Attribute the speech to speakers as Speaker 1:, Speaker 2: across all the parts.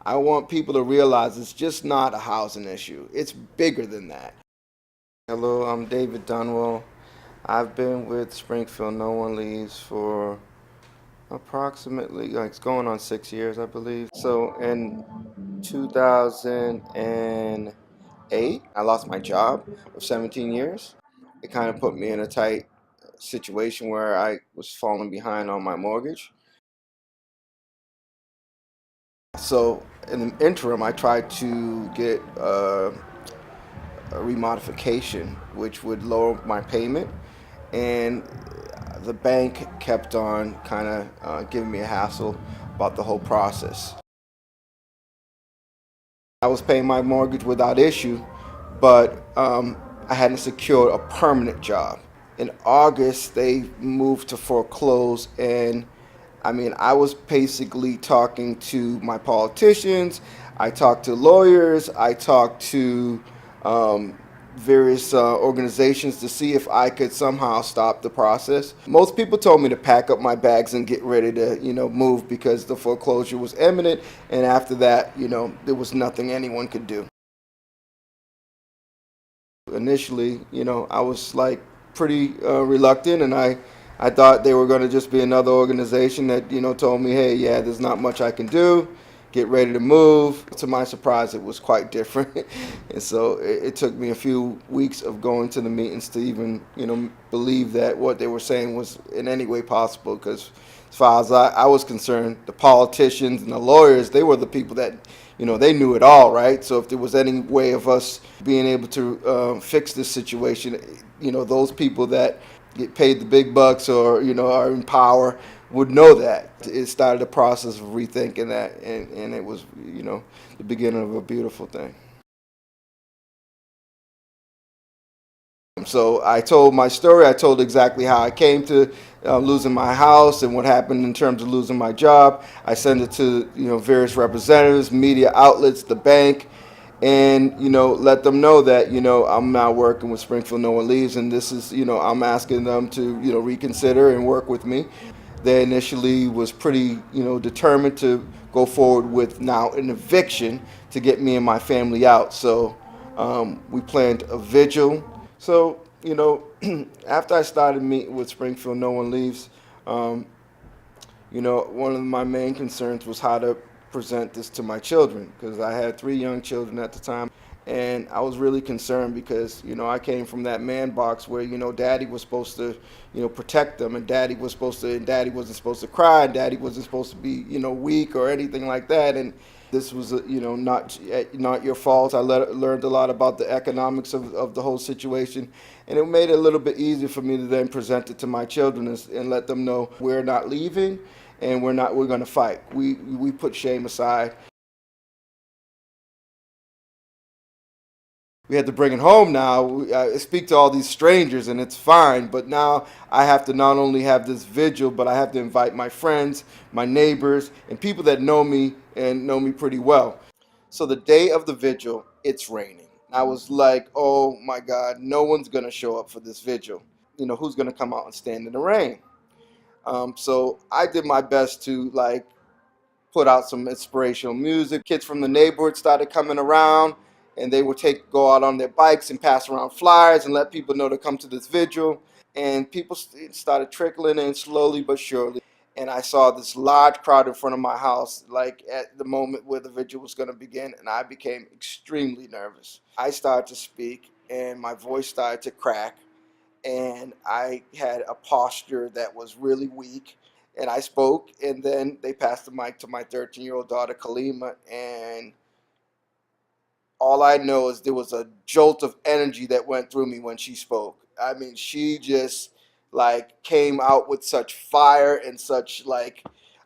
Speaker 1: I want people to realize it's just not a housing issue. It's bigger than that. Hello, I'm David Dunwell. I've been with Springfield No One Leaves for approximately, like, it's going on 6 years, I believe. So in 2008, I lost my job of 17 years. It kind of put me in a tight situation where I was falling behind on my mortgage. So in the interim, I tried to get a remodification, which would lower my payment, and the bank kept on kind of giving me a hassle about the whole process. I was paying my mortgage without issue, but I hadn't secured a permanent job. In August, they moved to foreclose, and I mean, I was basically talking to my politicians, I talked to lawyers, I talked to um, various organizations to see if I could somehow stop the process. Most people told me to pack up my bags and get ready to, move because the foreclosure was imminent, and after that, there was nothing anyone could do. Initially, I was like pretty reluctant, and I thought they were going to just be another organization that, told me, hey, yeah, there's not much I can do. Get ready to move. To my surprise, it was quite different. And so it took me a few weeks of going to the meetings to even, believe that what they were saying was in any way possible. Because as far as I was concerned, the politicians and the lawyers, they were the people that, they knew it all, right? So if there was any way of us being able to fix this situation, those people that get paid the big bucks or, are in power would know that. It started a process of rethinking that, and it was, the beginning of a beautiful thing. So I told my story. I told exactly how I came to losing my house and what happened in terms of losing my job. I sent it to various representatives, media outlets, the bank, and let them know that I'm now working with Springfield No One Leaves, and this is I'm asking them to reconsider and work with me. They initially was pretty determined to go forward with now an eviction to get me and my family out. So we planned a vigil. So, after I started meeting with Springfield No One Leaves, um, one of my main concerns was how to present this to my children because I had three young children at the time. And I was really concerned because, I came from that man box where, daddy was supposed to, protect them, and daddy wasn't supposed to cry, and daddy wasn't supposed to be, weak or anything like that. And this was, not your fault. Learned a lot about the economics of the whole situation, and it made it a little bit easier for me to then present it to my children and let them know we're not leaving, and we're going to fight. We put shame aside. We had to bring it home now. I speak to all these strangers and it's fine, but now I have to not only have this vigil, but I have to invite my friends, my neighbors, and people that know me and know me pretty well. So the day of the vigil, it's raining. I was like, oh my God, no one's gonna show up for this vigil. Who's gonna come out and stand in the rain? So I did my best to put out some inspirational music. Kids from the neighborhood started coming around, and they would go out on their bikes and pass around flyers and let people know to come to this vigil. And people started trickling in slowly but surely. And I saw this large crowd in front of my house, like at the moment where the vigil was going to begin, and I became extremely nervous. I started to speak, and my voice started to crack, and I had a posture that was really weak. And I spoke, and then they passed the mic to my 13-year-old daughter, Kalima, and all I know is there was a jolt of energy that went through me when she spoke. I mean, she just came out with such fire and such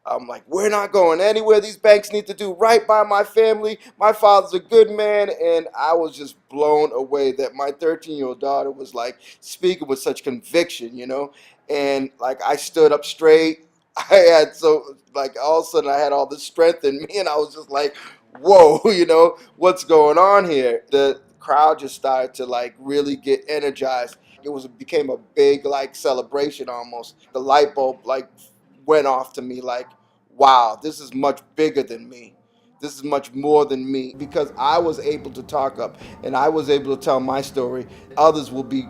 Speaker 1: I'm like, we're not going anywhere. These banks need to do right by my family. My father's a good man. And I was just blown away that my 13-year-old daughter was speaking with such conviction, And I stood up straight. I had all of a sudden I had all this strength in me, and I was just like, whoa, what's going on here? The crowd just started to really get energized. Became a big celebration almost. The light bulb went off to me wow, this is much bigger than me. This is much more than me, because I was able to talk up and I was able to tell my story. Others will be,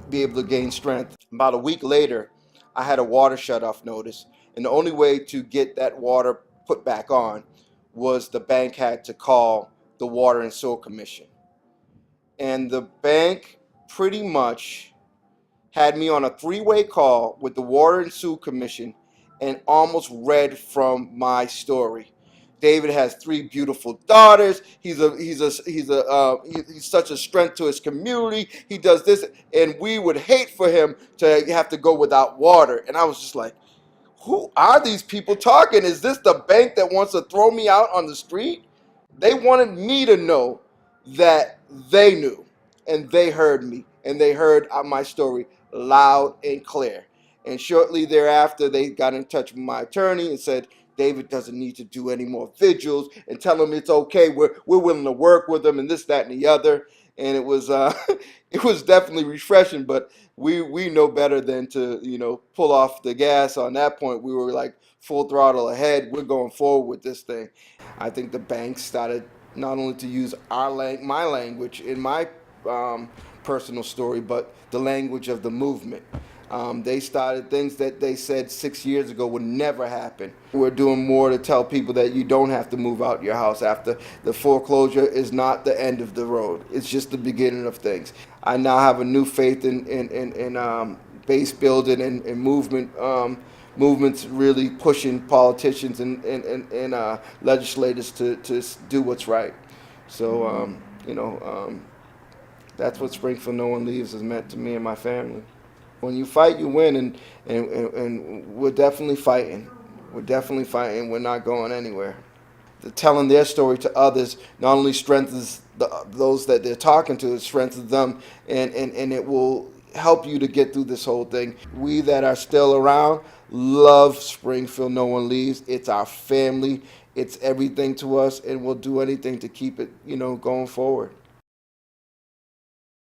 Speaker 1: be able to gain strength. About a week later, I had a water shut off notice, and the only way to get that water put back on was the bank had to call the Water and Sewer Commission. And the bank pretty much had me on a three-way call with the Water and Sewer Commission and almost read from my story. David has three beautiful daughters. He's such a strength to his community. He does this, and we would hate for him to have to go without water. And I was just like, who are these people talking? Is this the bank that wants to throw me out on the street? They wanted me to know that they knew and they heard me and they heard my story loud and clear. And shortly thereafter, they got in touch with my attorney and said, David doesn't need to do any more vigils, and tell him it's okay. We're willing to work with him, and this, that, and the other. And it was it was definitely refreshing, but we know better than to pull off the gas on that point. We were like full throttle ahead. We're going forward with this thing. I think the banks started not only to use my language in my personal story, but the language of the movement. They started things that they said 6 years ago would never happen. We're doing more to tell people that you don't have to move out your house after the foreclosure is not the end of the road. It's just the beginning of things. I now have a new faith in base building and movements really pushing politicians and legislators to do what's right. So, that's what Springfield No One Leaves has meant to me and my family. When you fight, you win, and we're definitely fighting. We're definitely fighting. We're not going anywhere. Telling their story to others not only strengthens those that they're talking to, it strengthens them, and it will help you to get through this whole thing. We that are still around love Springfield No One Leaves. It's our family. It's everything to us, and we'll do anything to keep it, going forward.